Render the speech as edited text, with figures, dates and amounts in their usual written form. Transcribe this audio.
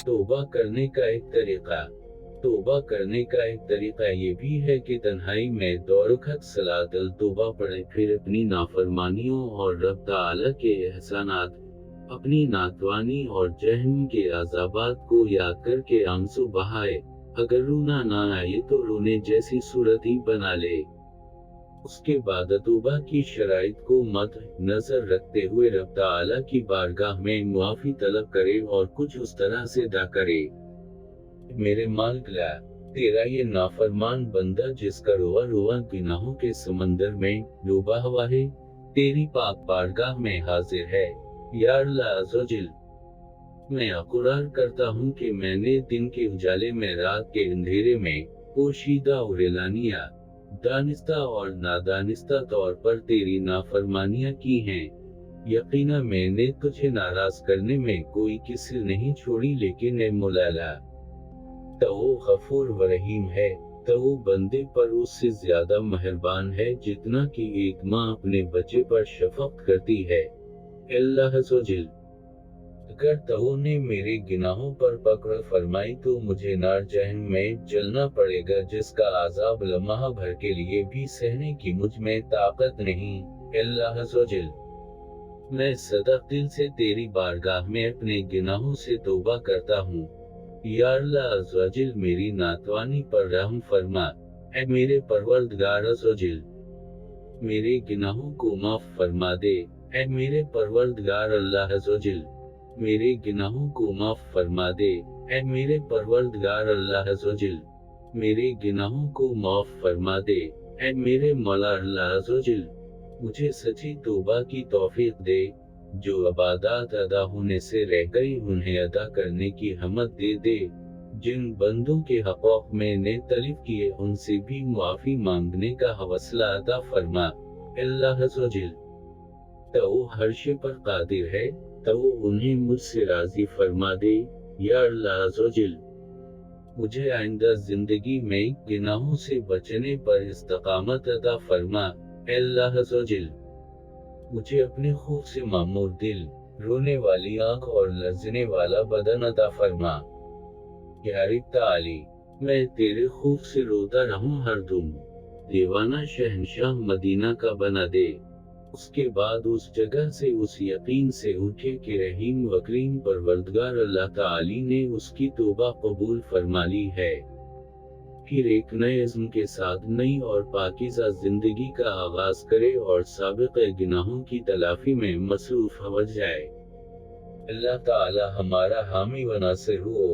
तौबा करने का एक तरीका। तौबा करने का एक तरीका ये भी है कि तन्हाई में 2 रकात सलात अल तौबा पढ़े, फिर अपनी नाफरमानियों और रब ताला के एहसानात, अपनी नातवानी और जहन्नम के अज़ाबात को याद करके आंसू बहाए। अगर रोना ना आए तो रोने जैसी सूरत ही बना ले। उसके बाद तौबा की शराइत को मद नजर रखते हुए रब ताला की बारगाह में मुआफी तलब करे और कुछ उस तरह से अदा करे। मेरे मालिक, तेरा ये नाफरमान बंदा जिसका रोआ रोआ गुनाहों के समंदर में डूबा हुआ है, तेरी पाक बारगाह में हाजिर है। या अल्लाह अज़्ज़ व जल, मैं इक़रार करता हूँ कि मैंने दिन के उजाले में, रात के अंधेरे में, पोशीदा और एलानिया, दानिस्ता और नादानिस्ता तौर पर तेरी नाफरमानियाँ की हैं। यकीनन मैंने तुझे नाराज करने में कोई किस्र नहीं छोड़ी, लेकिन ए मौला, तो वो गफूर व रहीम है, तो वो बंदे पर उससे ज्यादा मेहरबान है जितना कि एक माँ अपने बच्चे पर शफक़त करती है। अल्लाह अज़्ज़ व जल, अगर तो ने मेरे गुनाहों पर पकड़ फरमाई तो मुझे नार जहन्नम में जलना पड़ेगा, जिसका आज़ाब लम्हा भर के लिए भी सहने की मुझ में ताकत नहीं। अल्लाह अज़्ज़ व जल, मैं सदा दिल से तेरी बारगाह में अपने गुनाहों से तौबा करता हूँ। या अल्लाह अज़्ज़ व जल, मेरी नातवानी पर रहम फरमा। ऐ मेरे परवरदिगार अज़्ज़ व जल, मेरे गुनाहों को माफ फरमा दे। ऐ मेरे परवरदिगार अल्लाह अज़्ज़ व जल, मेरे गुनाहों को माफ फरमा दे। ऐ मेरे परवरदिगार अल्लाह अज़्ज़ व जल, मेरे गुनाहों को माफ फरमा दे। ऐ मेरे मौला अल्लाह अज़्ज़ व जल, मुझे सच्ची तौबा की तौफीक दे। जो इबादत अदा होने से रह गई उन्हें अदा करने की हिम्मत दे। जिन बंदों के हक़ूक़ मैंने तलफ किए उनसे भी मुआफ़ी मांगने का हौसला अता फरमा। अल्लाह अज़्ज़ व जल, तो वो हर शे पर कादिर है, तो वो उन्हें मुझसे राज़ी फरमा दे। या अल्लाह अज़्ज़ व जल, मुझे आइंदा जिंदगी में गुनाहों से बचने पर इस्तिक़ामत अता फरमा। अल्लाह अज़्ज़ व जल, मुझे अपने खौफ से मामूर दिल, रोने वाली आंख और लर्ज़ने वाला बदन अता फरमा। या रब ताली, मैं तेरे खौफ से रोता रहूं हरदम। दीवाना शहंशाह मदीना का बना दे। उसके बाद उस जगह से उस यकीन से उठे कि रहीम व करीम परवरदिगार अल्लाह ताली ने उसकी तौबा कबूल फरमा ली है। फिर एक नए इज़्म के साथ नई और पाकीज़ा जिंदगी का आगाज करे और साबिक़े गुनाहों की तलाफी में मसरूफ़ हो जाए। अल्लाह ताला हमारा हामी व नासिर हो।